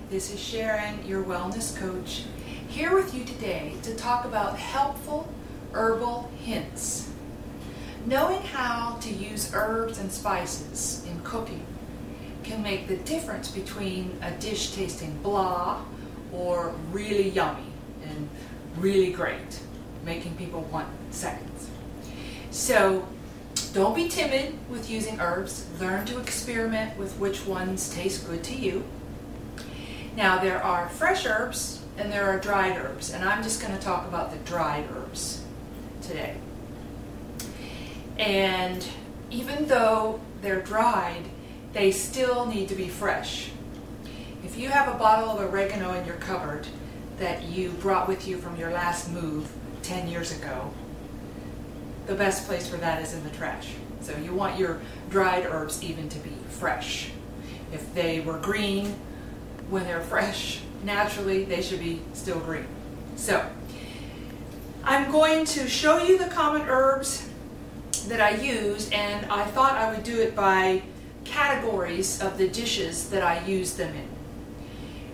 This is Sharon, your wellness coach, here with you today to talk about helpful herbal hints. Knowing how to use herbs and spices in cooking can make the difference between a dish tasting blah or really yummy and really great, making people want seconds. So don't be timid with using herbs. Learn to experiment with which ones taste good to you. Now, there are fresh herbs and there are dried herbs, and I'm just going to talk about the dried herbs today. And even though they're dried, they still need to be fresh. If you have a bottle of oregano in your cupboard that you brought with you from your last move 10 years ago, the best place for that is in the trash. So you want your dried herbs even to be fresh. If they were green when they're fresh, naturally they should be still green. So I'm going to show you the common herbs that I use, and I thought I would do it by categories of the dishes that I use them in.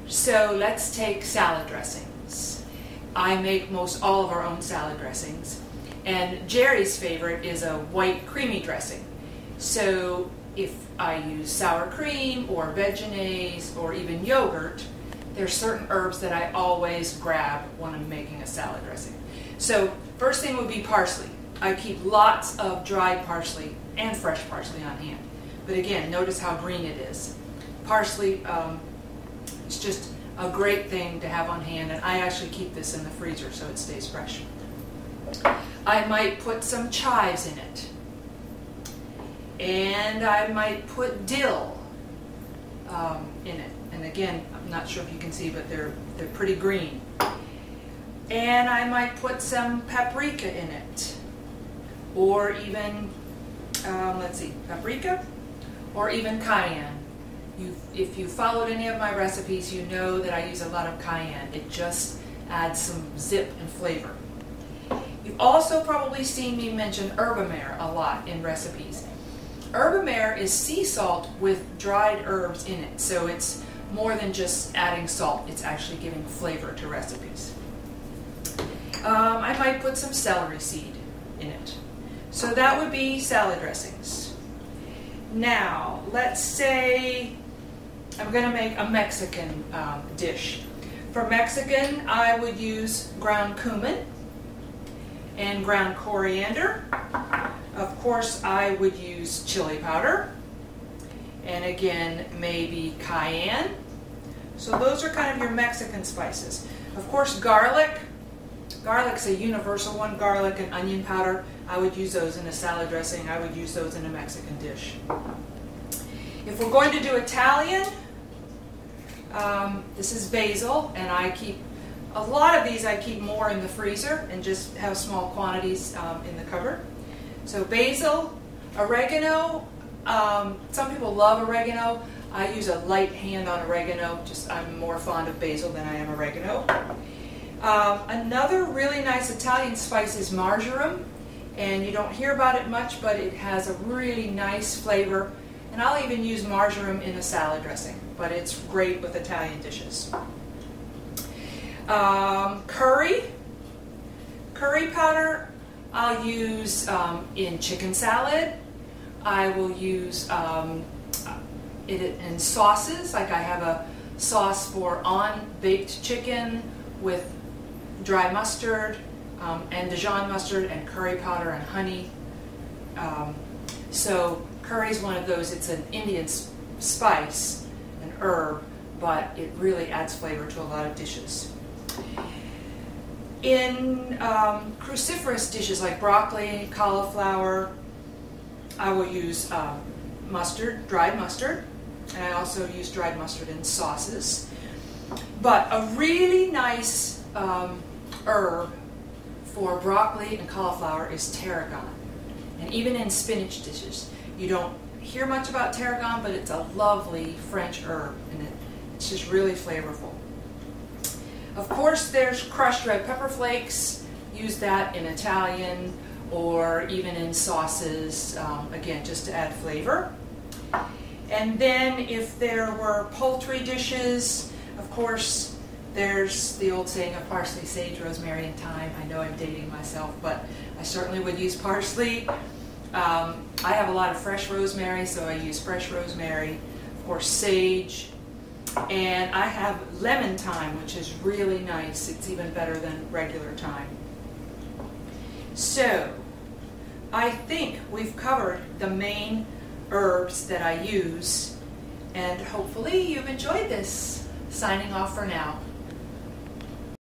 So let's take salad dressings. I make most all of our own salad dressings, and Jerry's favorite is a white creamy dressing. So if I use sour cream or vegetables or even yogurt, there's certain herbs that I always grab when I'm making a salad dressing. So first thing would be parsley. I keep lots of dried parsley and fresh parsley on hand. But again, notice how green it is. Parsley, it's just a great thing to have on hand, and I actually keep this in the freezer so it stays fresh. I might put some chives in it. And I might put dill in it. And again, I'm not sure if you can see, but they're pretty green. And I might put some paprika in it. Or even, paprika, or even cayenne. If you followed any of my recipes, you know that I use a lot of cayenne. It just adds some zip and flavor. You've also probably seen me mention herbamare a lot in recipes. Herbamare is sea salt with dried herbs in it, so it's more than just adding salt. It's actually giving flavor to recipes. I might put some celery seed in it. So that would be salad dressings. Now, let's say I'm going to make a Mexican dish. For Mexican, I would use ground cumin and ground coriander. Of course, I would use chili powder, and again, maybe cayenne. So those are kind of your Mexican spices. Of course, garlic. Garlic's a universal one. Garlic and onion powder. I would use those in a salad dressing. I would use those in a Mexican dish. If we're going to do Italian, this is basil, and I keep a lot of these. I keep more in the freezer and just have small quantities in the cupboard. So basil, oregano. Some people love oregano. I use a light hand on oregano. I'm more fond of basil than I am oregano. Another really nice Italian spice is marjoram, and you don't hear about it much, but it has a really nice flavor. And I'll even use marjoram in a salad dressing, but it's great with Italian dishes. Curry powder. I'll use in chicken salad. I will use it in sauces, like I have a sauce for on-baked chicken with dry mustard and Dijon mustard and curry powder and honey. So curry is one of those. It's an Indian spice, an herb, but it really adds flavor to a lot of dishes. In cruciferous dishes like broccoli, cauliflower, I will use mustard, dried mustard, and I also use dried mustard in sauces. But a really nice herb for broccoli and cauliflower is tarragon. And even in spinach dishes, you don't hear much about tarragon, but it's a lovely French herb, and it's just really flavorful. Of course, there's crushed red pepper flakes. Use that in Italian or even in sauces, again, just to add flavor. And then if there were poultry dishes, Of course, there's the old saying of parsley, sage, rosemary, and thyme. I know I'm dating myself, but I certainly would use parsley. I have a lot of fresh rosemary, so I use fresh rosemary. Of course, sage. And I have lemon thyme, which is really nice. It's even better than regular thyme. So, I think we've covered the main herbs that I use, and hopefully you've enjoyed this. Signing off for now.